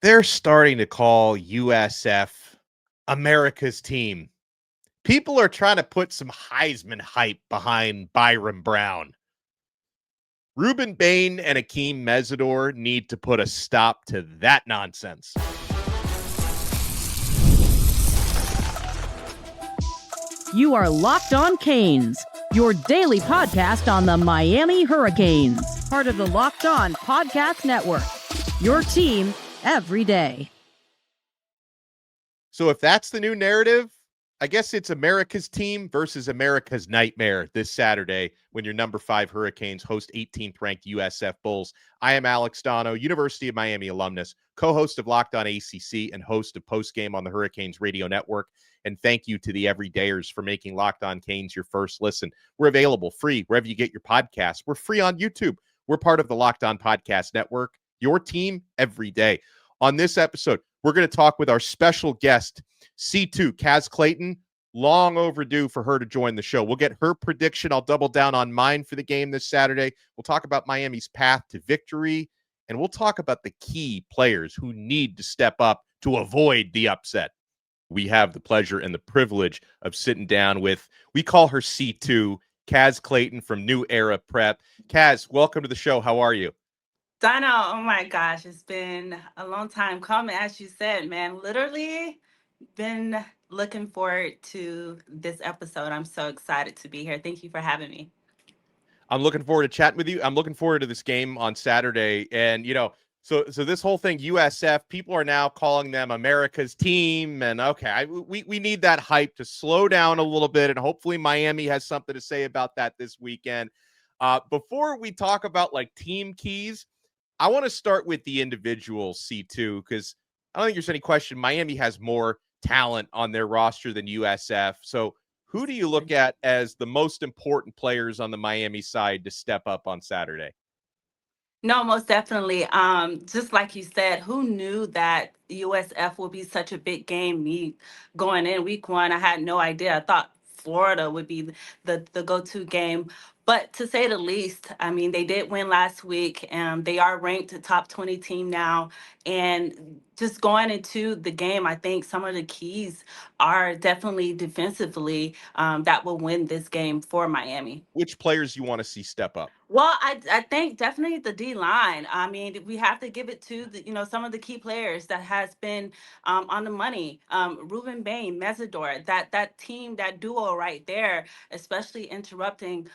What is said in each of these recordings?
They're starting to call USF America's team. People are trying to put some Heisman hype behind Byron Brown. Ruben Bain and Akeem Mesidor need to put a stop to that nonsense. You are Locked On Canes, your daily podcast on the Miami Hurricanes, part of the Locked On Podcast Network, your team every day. So if that's the new narrative, I guess it's America's team versus America's nightmare this Saturday when your number 5 Hurricanes host 18th ranked USF Bulls. I am Alex Donno, University of Miami alumnus, co-host of Locked On ACC and host of Postgame on the Hurricanes Radio Network. And thank you to the everydayers for making Locked On Canes your first listen. We're available free wherever you get your podcasts. We're free on YouTube. We're part of the Locked On Podcast Network, your team every day. On this episode, we're going to talk with our special guest, C2, Casz Clayton. Long overdue for her to join the show. We'll get her prediction. I'll double down on mine for the game this Saturday. We'll talk about Miami's path to victory, and we'll talk about the key players who need to step up to avoid the upset. We have the pleasure and the privilege of sitting down with, we call her C2, Casz Clayton from New Era Prep. Casz, welcome to the show. How are you? Donno, oh my gosh, it's been a long time coming, as you said, man. Literally been looking forward to this episode. I'm so excited to be here. Thank you for having me. I'm looking forward to chatting with you. I'm looking forward to this game on Saturday. And, so this whole thing, USF, people are now calling them America's team. And, okay, we need that hype to slow down a little bit. And hopefully Miami has something to say about that this weekend. Before we talk about, team keys, I want to start with the individual C2, because I don't think there's any question Miami has more talent on their roster than USF. So who do you look at as the most important players on the Miami side to step up on Saturday? No, most definitely. Just like you said, who knew that USF would be such a big game? Me going in week one, I had no idea. I thought Florida would be the go-to game. But to say the least, I mean, they did win last week, and they are ranked a top 20 team now. And just going into the game, I think some of the keys are definitely defensively that will win this game for Miami. Which players you want to see step up? Well, I think definitely the D line. I mean, we have to give it to some of the key players that has been on the money. Ruben Bain, Mesidor, that team, that duo right there, especially interrupting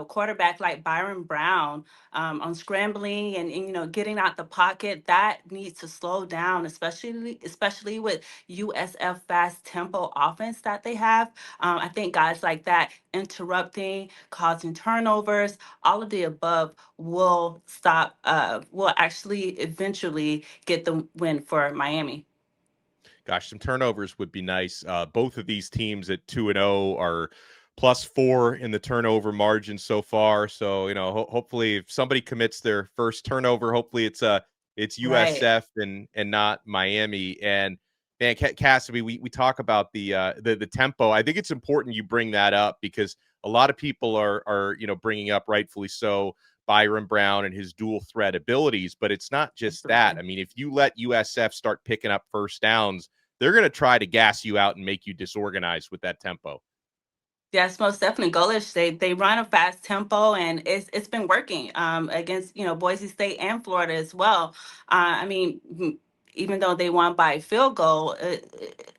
quarterback like Byron Brown on scrambling and getting out the pocket. That needs to slow down, especially with USF fast tempo offense that they have. I think guys like that interrupting, causing turnovers, all of the above will actually eventually get the win for Miami. Gosh, some turnovers would be nice. Both of these teams at 2-0 are +4 in the turnover margin so far. So, hopefully if somebody commits their first turnover, hopefully it's USF Right. and not Miami. And man, Cassidy, we talk about the tempo. I think it's important you bring that up because a lot of people are bringing up, rightfully so, Byron Brown and his dual threat abilities, but it's not just that. I mean, if you let USF start picking up first downs, they're going to try to gas you out and make you disorganized with that tempo. Yes, most definitely. Golish, they run a fast tempo, and it's been working against Boise State and Florida as well. I mean, even though they won by field goal,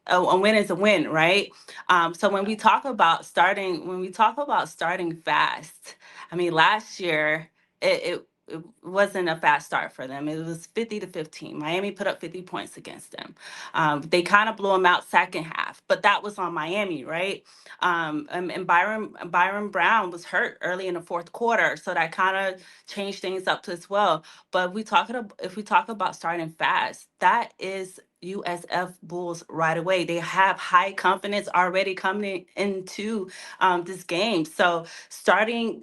a win is a win, right? So when we talk about starting fast, I mean, last year it wasn't a fast start for them. It was 50-15. Miami put up 50 points against them. They kind of blew them out second half, but that was on Miami, right? And Byron Brown was hurt early in the fourth quarter, so that kind of changed things up as well. But if we talk about starting fast, that is USF Bulls right away. They have high confidence already coming into this game. So starting.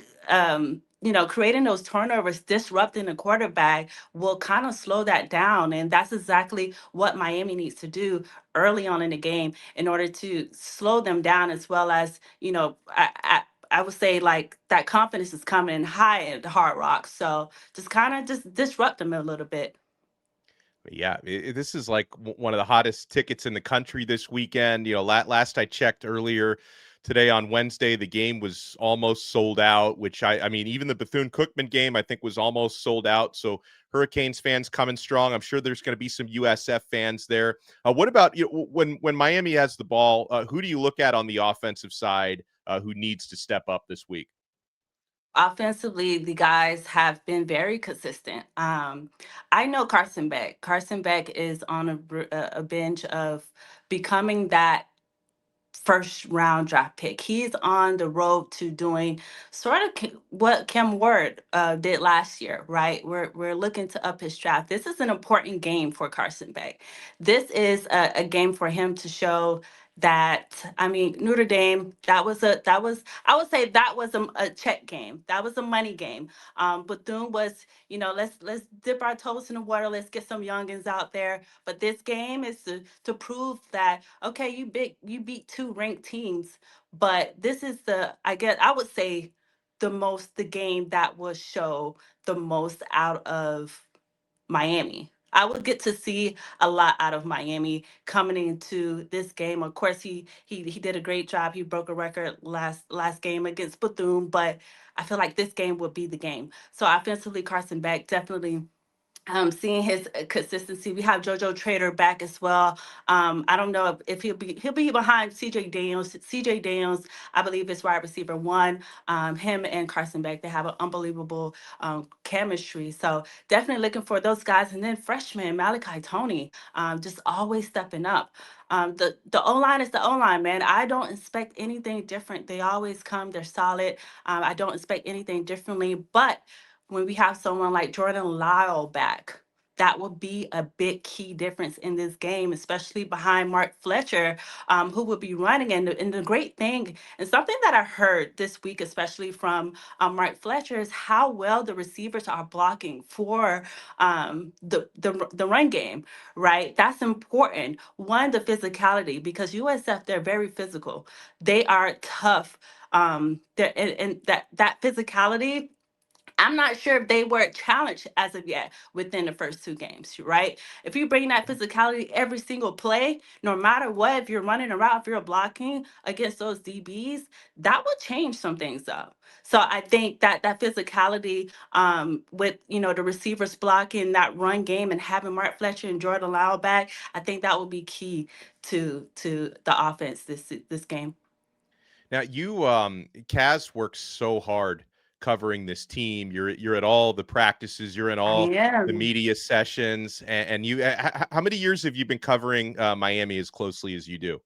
Creating those turnovers, disrupting the quarterback will kind of slow that down. And that's exactly what Miami needs to do early on in the game in order to slow them down, as well as, I would say like that confidence is coming in high at the Hard Rock. So just kind of just disrupt them a little bit. Yeah, this is like one of the hottest tickets in the country this weekend. Last I checked earlier today on Wednesday, the game was almost sold out, which I mean, even the Bethune-Cookman game, I think was almost sold out. So Hurricanes fans coming strong. I'm sure there's going to be some USF fans there. What about when Miami has the ball? Who do you look at on the offensive side who needs to step up this week? Offensively, the guys have been very consistent. I know Carson Beck. Carson Beck is on a bench of becoming that first round draft pick. He's on the road to doing sort of what Kim Ward did last year, right? We're looking to up his draft. This is an important game for Carson Beck. This is a game for him to show that, I mean, Notre Dame, that was I would say that was a check game. That was a money game. Bethune was, let's dip our toes in the water. Let's get some youngins out there. But this game is to prove that, okay, you beat two ranked teams, but this is I would say the game that will show the most out of Miami. I would get to see a lot out of Miami coming into this game. Of course, he did a great job. He broke a record last game against Bethune, but I feel like this game will be the game. So offensively, Carson Beck definitely seeing his consistency. We have JoJo Trader back as well. I don't know if he'll be behind CJ Daniels. CJ Daniels, I believe, is wide receiver one. Him and Carson Beck, they have an unbelievable chemistry. So definitely looking for those guys. And then freshman Malachi Tony, just always stepping up. The O line is the O line, man. I don't expect anything different. They always come. They're solid. I don't expect anything differently, but when we have someone like Jordan Lyle back, that will be a big key difference in this game, especially behind Mark Fletcher, who will be running. And the great thing, and something that I heard this week, especially from Mark Fletcher, is how well the receivers are blocking for the run game, right? That's important. One, the physicality, because USF, they're very physical. They are tough. And that physicality, I'm not sure if they were challenged as of yet within the first two games, right? If you bring that physicality every single play, no matter what, if you're running around, if you're blocking against those DBs, that will change some things up. So I think that physicality, with the receivers blocking that run game and having Mark Fletcher and Jordan Lyle back, I think that will be key to the offense this game. Now Casz works so hard covering this team. You're at all the practices, you're in I all the am. media sessions, and how many years have you been covering Miami as closely as you do?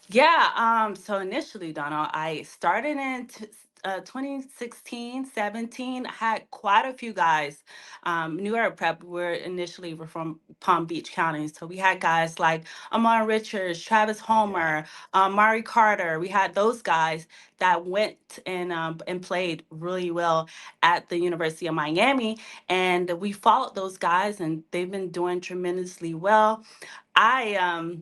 Yeah, so initially, Donald, I started in 2016, 17. I had quite a few guys. New Era Prep, we're from Palm Beach County. So we had guys like Amar Richards, Travis Yeah. Homer, Mari Carter. We had those guys that went and played really well at the University of Miami. And we followed those guys, and they've been doing tremendously well. I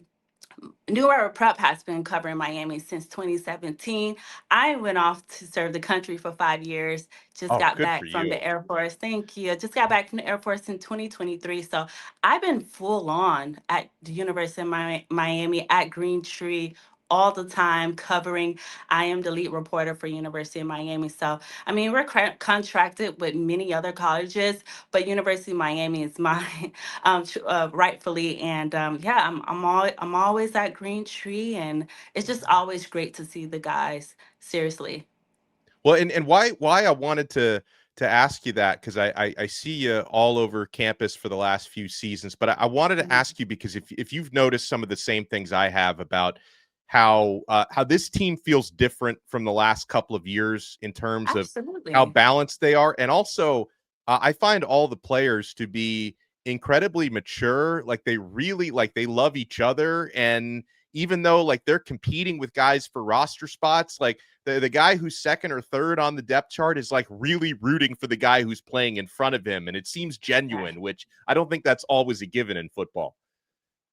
New Era Prep has been covering Miami since 2017. I went off to serve the country for 5 years. Just Oh, got good for back from you. the Air Force. Thank you. Just got back from the Air Force in 2023. So I've been full on at the University of Miami at Green Tree all the time covering. I am the lead reporter for University of Miami. So I mean, we're contracted with many other colleges, but University of Miami is my rightfully. And yeah, I'm always at Green Tree, and it's just always great to see the guys. Seriously. Well, and why I wanted to ask you that, because I see you all over campus for the last few seasons, but I wanted to Mhm. ask you because if you've noticed some of the same things I have about how this team feels different from the last couple of years in terms of how Absolutely. balanced they are, and also I find all the players to be incredibly mature. Like they really like they love each other, and even though like they're competing with guys for roster spots, like the guy who's second or third on the depth chart is like really rooting for the guy who's playing in front of him, and it seems Yeah. genuine, which I don't think that's always a given in football.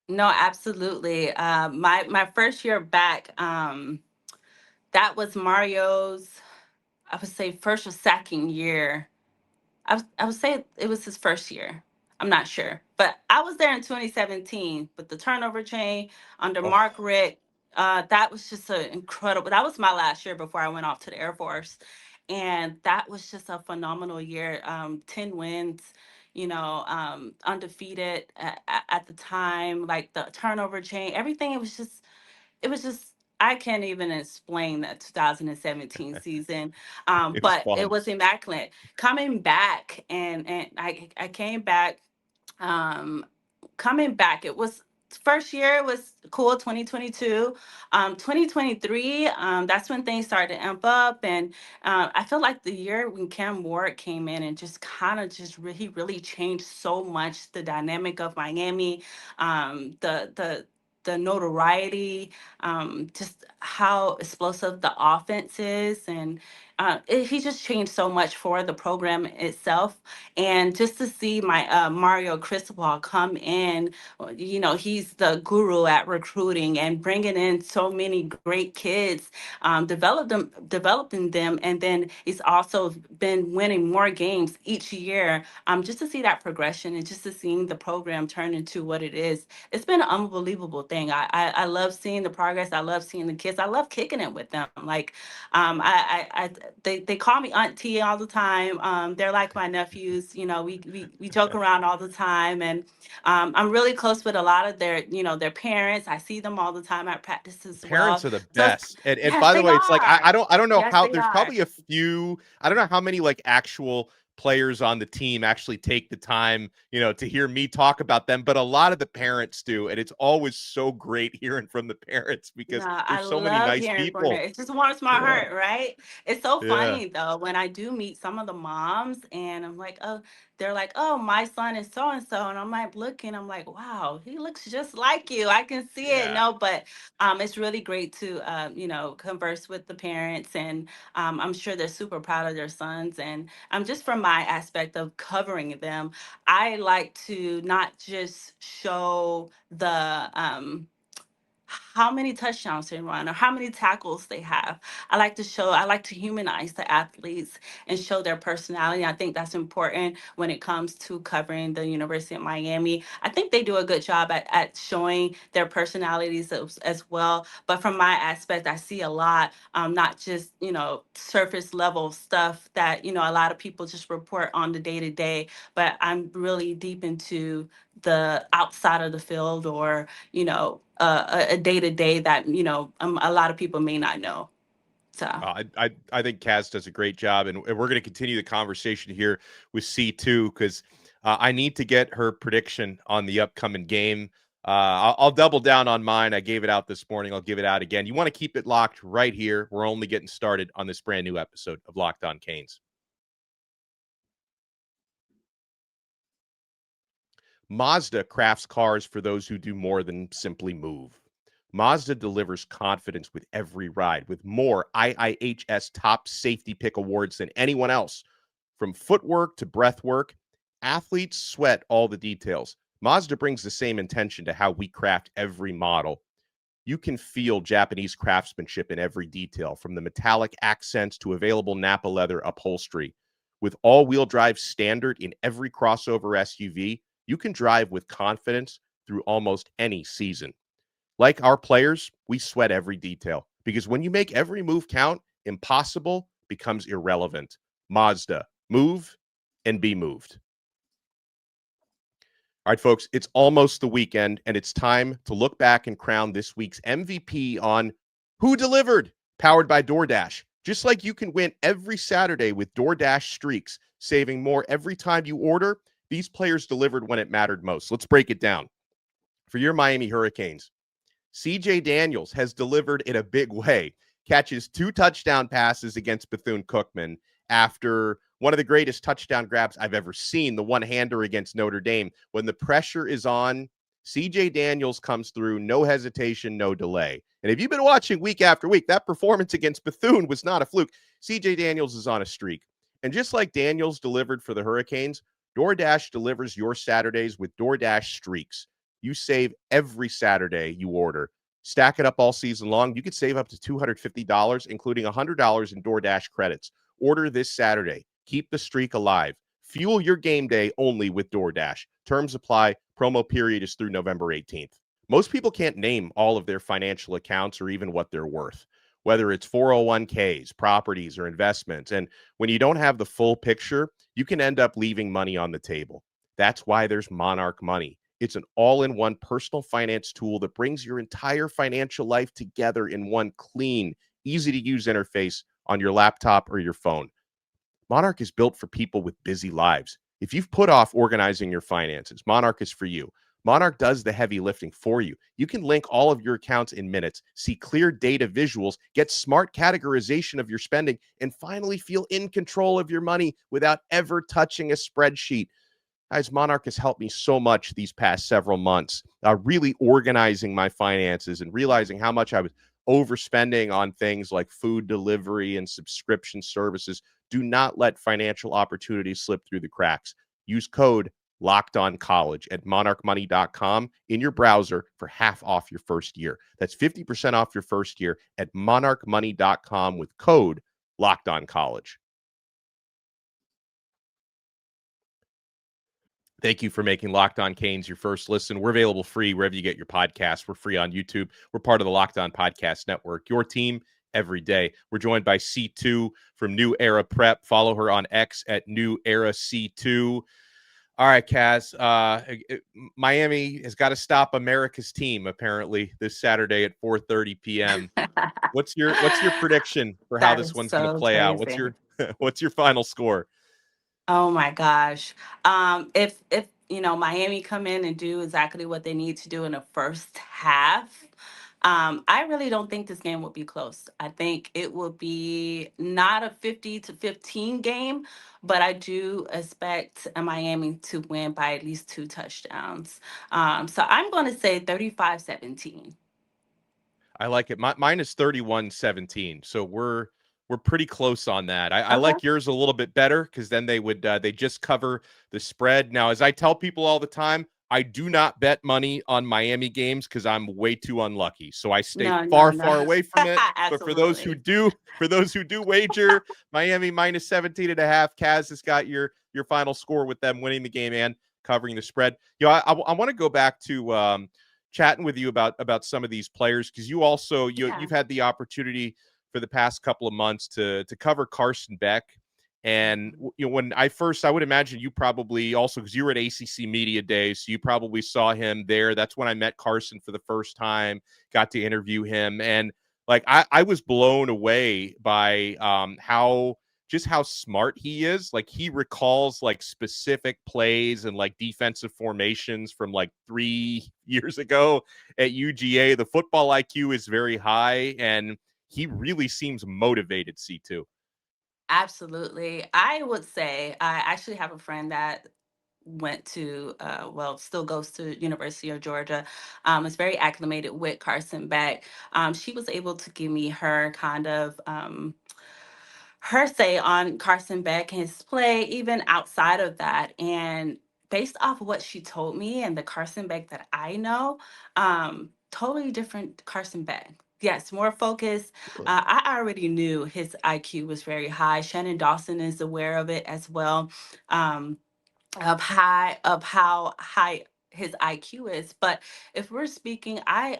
No, absolutely. My first year back, that was Mario's, I would say, first or second year. I would say it was his first year. I'm not sure, But I was there in 2017 with the turnover chain under Oh, Mark Richt. That was just an incredible. That was my last year before I went off to the Air Force, and that was just a phenomenal year. 10 wins, undefeated at the time. Like the turnover chain, everything. It was just I can't even explain that 2017 season, it was but it fun. was immaculate. Coming back, and I came back, um, coming back. It was first year. It was cool. 2022, 2023. That's when things started to amp up, and I feel like the year when Cam Ward came in and just kind of he really changed so much the dynamic of Miami, the notoriety, just how explosive the offense is, and he just changed so much for the program itself. And just to see my Mario Cristobal come in, he's the guru at recruiting and bringing in so many great kids, developing them, and then he's also been winning more games each year. Just to see that progression and just to seeing the program turn into what it is, it's been an unbelievable thing. I love seeing the progress. I love seeing the kids. I love kicking it with them. Like, they call me auntie all the time. They're like my nephews. We joke around all the time, and I'm really close with a lot of their parents. I see them all the time at practice as Parents well. are the So best. And yes, by the they way, it's like are. I don't know Yes, how they there's are. probably a few, I don't know how many like actual players on the team actually take the time, to hear me talk about them, but a lot of the parents do. And it's always so great hearing from the parents No, because I there's so many love nice hearing from her. people. It just warms my Yeah. heart, right? It's so Yeah. funny though when I do meet some of the moms, and I'm like, oh, they're like, oh, my son is so and so, and I'm like looking, I'm like, wow, he looks just like you. I can see it. Yeah. No, but it's really great to converse with the parents, and I'm sure they're super proud of their sons. And just from my aspect of covering them, I like to not just show the how many touchdowns they run or how many tackles they have. I like to humanize the athletes and show their personality. I think that's important when it comes to covering the University of Miami. I think they do a good job at showing their personalities as well. But from my aspect, I see a lot, not just, surface level stuff that, a lot of people just report on the day to day, but I'm really deep into the outside of the field, or a day to day that a lot of people may not know. So I think Casz does a great job, and we're going to continue the conversation here with C2 because I need to get her prediction on the upcoming game. I'll double down on mine. I gave it out this morning. I'll give it out again. You want to keep it locked right here. We're only getting started on this brand new episode of Locked On Canes. Mazda crafts cars for those who do more than simply move. Mazda delivers confidence with every ride, with more IIHS top safety pick awards than anyone else. From footwork to breath work, athletes sweat all the details. Mazda brings the same intention to how we craft every model. You can feel Japanese craftsmanship in every detail, from the metallic accents to available Napa leather upholstery. With all-wheel drive standard in every crossover SUV, you can drive with confidence through almost any season. Like our players, we sweat every detail because when you make every move count, impossible becomes irrelevant. Mazda, move and be moved. All right, folks, it's almost the weekend, and it's time to look back and crown this week's MVP on Who Delivered, powered by DoorDash. Just like you can win every Saturday with DoorDash streaks, saving more every time you order, these players delivered when it mattered most. Let's break it down. For your Miami Hurricanes, CJ Daniels has delivered in a big way, catches 2 touchdown passes against Bethune-Cookman after one of the greatest touchdown grabs I've ever seen, the one-hander against Notre Dame. When the pressure is on, CJ Daniels comes through, no hesitation, no delay. And if you've been watching week after week, that performance against Bethune was not a fluke. CJ Daniels is on a streak. And just like Daniels delivered for the Hurricanes, DoorDash delivers your Saturdays with DoorDash streaks. You save every Saturday you order. Stack it up all season long. You could save up to $250, including $100 in DoorDash credits. Order this Saturday. Keep the streak alive. Fuel your game day only with DoorDash. Terms apply. Promo period is through November 18th. Most people can't name all of their financial accounts or even what they're worth, whether it's 401ks, properties, or investments. And when you don't have the full picture, you can end up leaving money on the table. That's why there's Monarch Money. It's an all-in-one personal finance tool that brings your entire financial life together in one clean, easy-to-use interface on your laptop or your phone. Monarch is built for people with busy lives. If you've put off organizing your finances, Monarch is for you. Monarch does the heavy lifting for you. You can link all of your accounts in minutes, see clear data visuals, get smart categorization of your spending, and finally feel in control of your money without ever touching a spreadsheet. Guys, Monarch has helped me so much these past several months, really organizing my finances and realizing how much I was overspending on things like food delivery and subscription services. Do not let financial opportunities slip through the cracks. Use code LOCKEDONCollege at monarchmoney.com in your browser for half off your first year. That's 50% off your first year at monarchmoney.com with code LOCKEDONCollege. Thank you for making Locked On Canes your first listen. We're available free wherever you get your podcasts. We're free on YouTube. We're part of the Locked On Podcast Network, your team every day. We're joined by C2 from New Era Prep. Follow her on X at New Era C2. All right, Casz. Miami has got to stop America's team, apparently, this Saturday at 4:30 p.m. What's your prediction for how That this is one's going to so play out? crazy. What's your final score? Oh my gosh. If Miami come in and do exactly what they need to do in the first half, I really don't think this game will be close. I think it will be not a 50-15 game, but I do expect Miami to win by at least 2 touchdowns. So I'm going to say 35-17. I like it. Mine is 31-17. So we're pretty close on that. I Okay. like yours a little bit better because then they would they just cover the spread. Now, as I tell people all the time, I do not bet money on Miami games because I'm way too unlucky. So I stay No, no, far, no. far away from it. But for those who Absolutely. do wager Miami minus 17.5, Casz has got your final score with them winning the game and covering the spread. I want to go back to chatting with you about some of these players because you also Yeah. you've had the opportunity for the past couple of months to cover Carson Beck. And when I would imagine you probably also, because you were at ACC Media Days, so you probably saw him there. That's when I met Carson for the first time, got to interview him, and like I was blown away by how smart he is. Like he recalls like specific plays and like defensive formations from like 3 years ago at UGA. The football IQ is very high, and he really seems motivated, C2. Absolutely. I would say I actually have a friend that went to still goes to University of Georgia, is very acclimated with Carson Beck. She was able to give me her kind of her say on Carson Beck and his play, even outside of that. And based off of what she told me and the Carson Beck that I know, totally different Carson Beck. Yes, more focused. I already knew his IQ was very high. Shannon Dawson is aware of it as well. Um, of how high his IQ is. But if we're speaking, I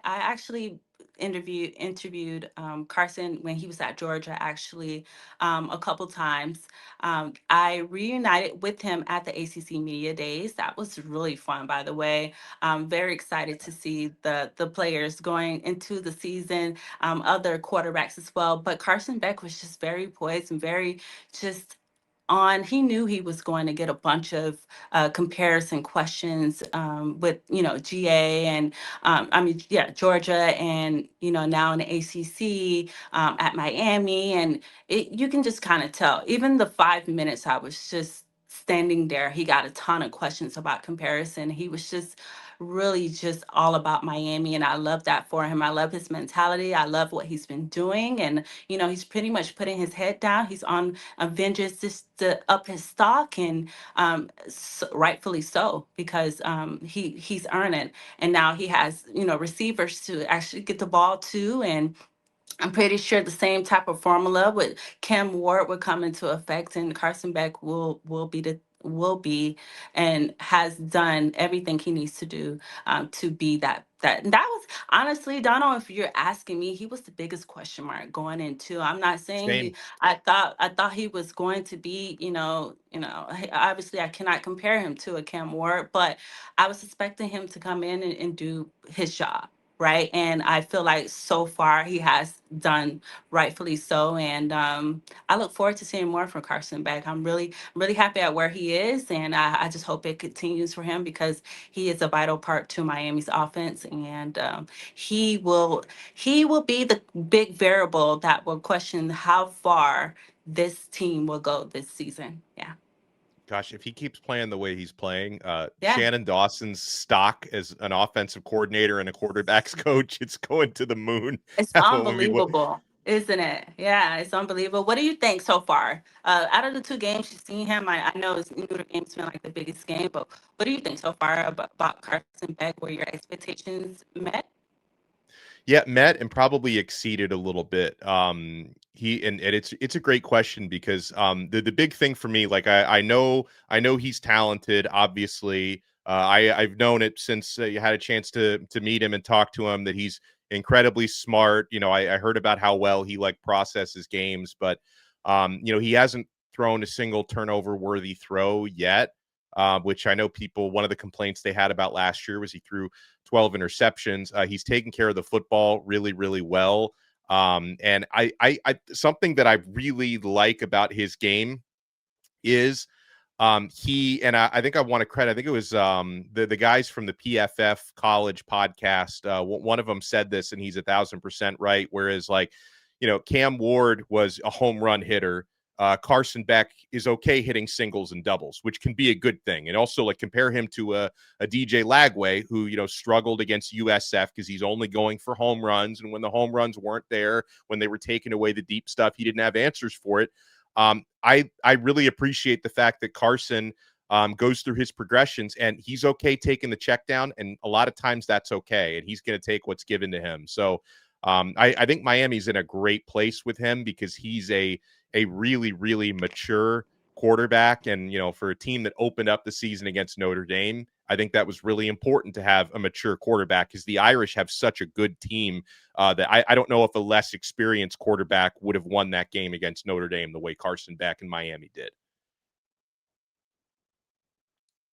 actually interviewed Carson when he was at Georgia actually a couple times. I reunited with him at the ACC Media Days. That was really fun, by the way. I'm very excited to see the players going into the season, other quarterbacks as well. But Carson Beck was just very poised and very just on. He knew he was going to get a bunch of comparison questions with GA and Georgia, and now in the ACC, at Miami, and you can just kind of tell. Even the 5 minutes I was just standing there, he got a ton of questions about comparison. He was just really just all about Miami, and I love that for him. I love his mentality. I love what he's been doing, and he's pretty much putting his head down. He's on Avengers just to up his stock, and rightfully so, because he's earned it, and now he has receivers to actually get the ball to, and I'm pretty sure the same type of formula with Cam Ward will come into effect, and Carson Beck will be the will be, and has done everything he needs to do to be that. And that was honestly, Donald, if you're asking me, he was the biggest question mark going into. I'm not saying Same. he. I thought he was going to be. Obviously I cannot compare him to a Cam Ward, but I was expecting him to come in and do his job. Right. And I feel like so far he has done rightfully so. And I look forward to seeing more from Carson Beck. I'm really happy at where he is. And I just hope it continues for him because he is a vital part to Miami's offense. And he will be the big variable that will question how far this team will go this season. Yeah. Gosh, if he keeps playing the way he's playing, Yeah. Shannon Dawson's stock as an offensive coordinator and a quarterbacks coach, it's going to the moon. It's When we unbelievable, isn't it? Yeah, it's unbelievable. What do you think so far? Out of the two games you've seen him, I know it's Notre Dame's been like the biggest game, but what do you think so far about Carson Beck? Were your expectations met? Yeah, met and probably exceeded a little bit. And it's a great question because the big thing for me, like I know he's talented. Obviously, I've known it since you had a chance to meet him and talk to him that he's incredibly smart. I heard about how well he like processes games, but he hasn't thrown a single turnover worthy throw yet. Which I know one of the complaints they had about last year was he threw 12 interceptions. He's taken care of the football really, really well. And I something that I really like about his game is he and I think I want to credit. I think it was the guys from the PFF college podcast. One of them said this, and he's 1,000% right. Whereas, like, Cam Ward was a home run hitter. Carson Beck is okay hitting singles and doubles, which can be a good thing. And also, like, compare him to a DJ Lagway who, struggled against USF because he's only going for home runs. And when the home runs weren't there, when they were taking away the deep stuff, he didn't have answers for it. I really appreciate the fact that Carson goes through his progressions and he's okay taking the check down. And a lot of times that's okay. And he's going to take what's given to him. So I think Miami's in a great place with him because he's a really, really mature quarterback. And, for a team that opened up the season against Notre Dame, I think that was really important to have a mature quarterback because the Irish have such a good team that I don't know if a less experienced quarterback would have won that game against Notre Dame the way Carson Beck in Miami did.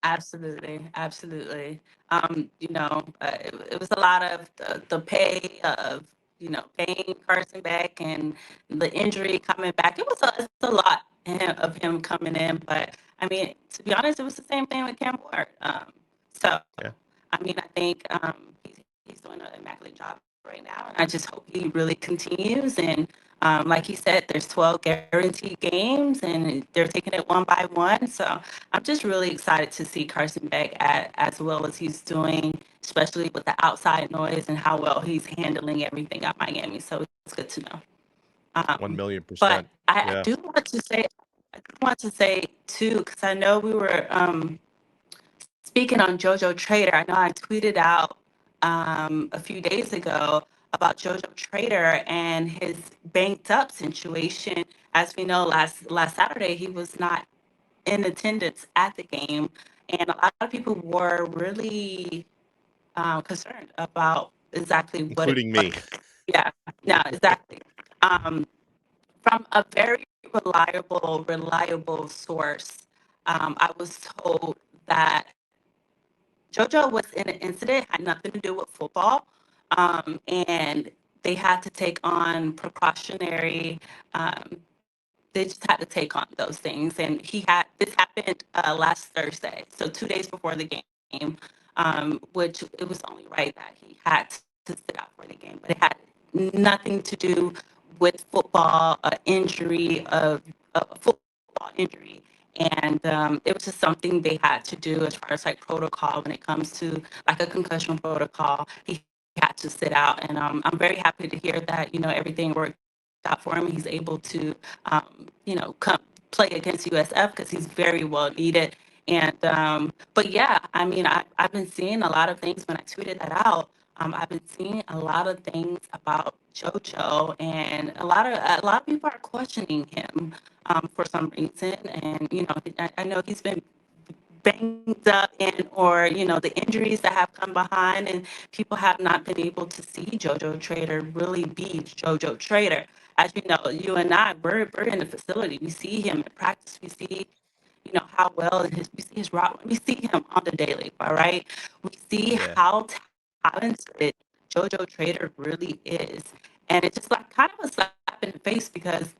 Absolutely, absolutely. It was a lot of the pay of paying Carson back and the injury coming back. It's a lot of him coming in, but I mean, to be honest, it was the same thing with Cam Ward. So Yeah. I mean, I think he's doing an immaculate job right now, and I just hope he really continues. And like he said, there's 12 guaranteed games, and they're taking it one by one. So I'm just really excited to see Carson Beck as well as he's doing, especially with the outside noise and how well he's handling everything at Miami. So it's good to know. 1 million But percent. I Yeah. do want to say too, because I know we were speaking on JoJo Trader. I know I tweeted out a few days ago about JoJo Trader and his banked up situation. As we know, last Saturday he was not in attendance at the game, and a lot of people were really concerned about exactly what it Including was. me. Yeah, yeah, exactly. Um, from a very reliable source, I was told that JoJo was in an incident, had nothing to do with football, and they had to take on precautionary. Um, they just had to take on those things, and this happened last Thursday, so 2 days before the game, which it was only right that he had to sit out for the game, but it had nothing to do with football, injury of a football injury. And it was just something they had to do as far as like protocol when it comes to like a concussion protocol. He had to sit out, and I'm very happy to hear that everything worked out for him. He's able to come play against USF because he's very well needed. And but yeah, I mean, I've been seeing a lot of things when I tweeted that out. I've been seeing a lot of things about JoJo, and a lot of people are questioning him for some reason. And I know he's been banged up or the injuries that have come behind, and people have not been able to see JoJo Trader really be JoJo Trader. As you know, you and I, we're in the facility. We see him in practice. We see how well we see his route. We see him on the daily. All right, we see Yeah. how talented JoJo Trader really is, and it's just like kind of a slap in the face because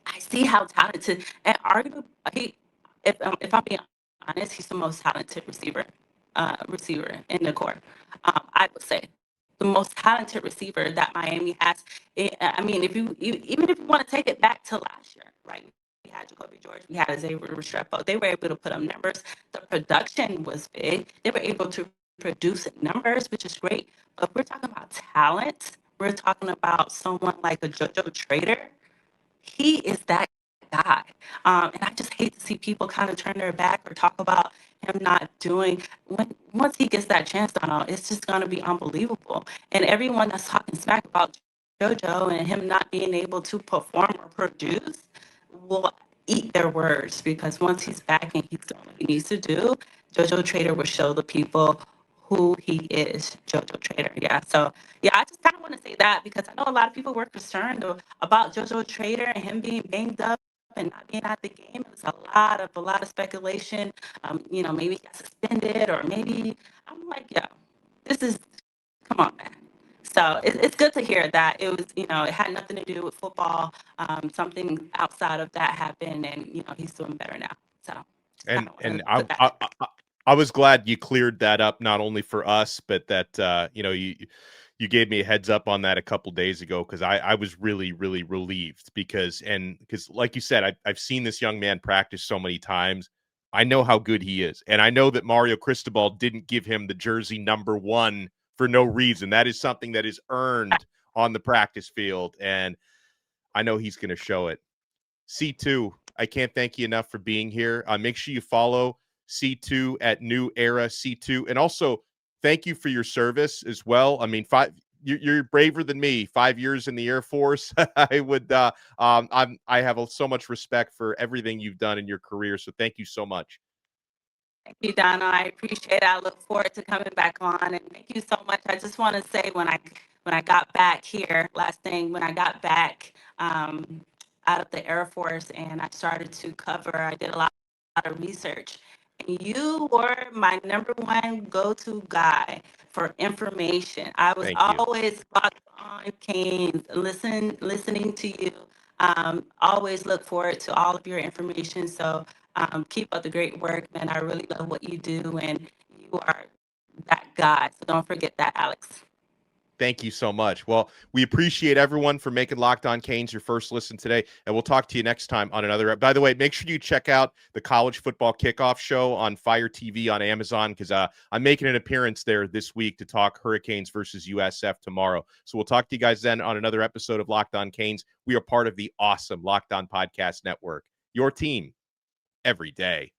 I see how talented and arguably, if I'm being honest, he's the most talented receiver in the core. I would say the most talented receiver that Miami has. I mean, even if you want to take it back to last year, right? We had Jacoby George, we had Xavier Restrepo. They were able to put up numbers. The production was big. They were able to produce numbers, which is great. But we're talking about talent. We're talking about someone like a JoJo Trader. He is that guy. And I just hate to see people kind of turn their back or talk about him not doing. Once he gets that chance on, it's just going to be unbelievable. And everyone that's talking smack about JoJo and him not being able to perform or produce will eat their words, because once he's back and he's doing what he needs to do, JoJo Trader will show the people who he is, JoJo Trader. Yeah. So yeah, I just kind of want to say that because I know a lot of people were concerned about JoJo Trader and him being banged up and not being at the game. It was a lot of speculation. Maybe he got suspended, or maybe I'm like, yeah, come on, man. So it's good to hear that it was, it had nothing to do with football. Something outside of that happened, and he's doing better now. So just And kind of I, put that. I was glad you cleared that up, not only for us, but that you gave me a heads up on that a couple days ago, because I was really, really relieved because like you said, I've seen this young man practice so many times. I know how good he is, and I know that Mario Cristobal didn't give him the jersey number 1 for no reason. That is something that is earned on the practice field, and I know he's going to show it. C2, I can't thank you enough for being here. Make sure you follow C2 at New Era C2, and also thank you for your service as well. I mean, you're braver than me. 5 years in the Air Force. I would. I have so much respect for everything you've done in your career. So thank you so much. Thank you, Donna. I appreciate it. I look forward to coming back on, and thank you so much. I just want to say when I got back here, last thing, when I got back out of the Air Force and I started to cover, I did a lot of research. And you were my number 1 go-to guy for information. I was Thank you. always locked on Canes, listening to you. Always look forward to all of your information. So keep up the great work, man. I really love what you do, and you are that guy. So don't forget that, Alex. Thank you so much. Well, we appreciate everyone for making Locked On Canes your first listen today, and we'll talk to you next time on another. By the way, make sure you check out the College Football Kickoff Show on Fire TV on Amazon, because I'm making an appearance there this week to talk Hurricanes versus USF tomorrow. So we'll talk to you guys then on another episode of Locked On Canes. We are part of the awesome Locked On Podcast Network, your team every day.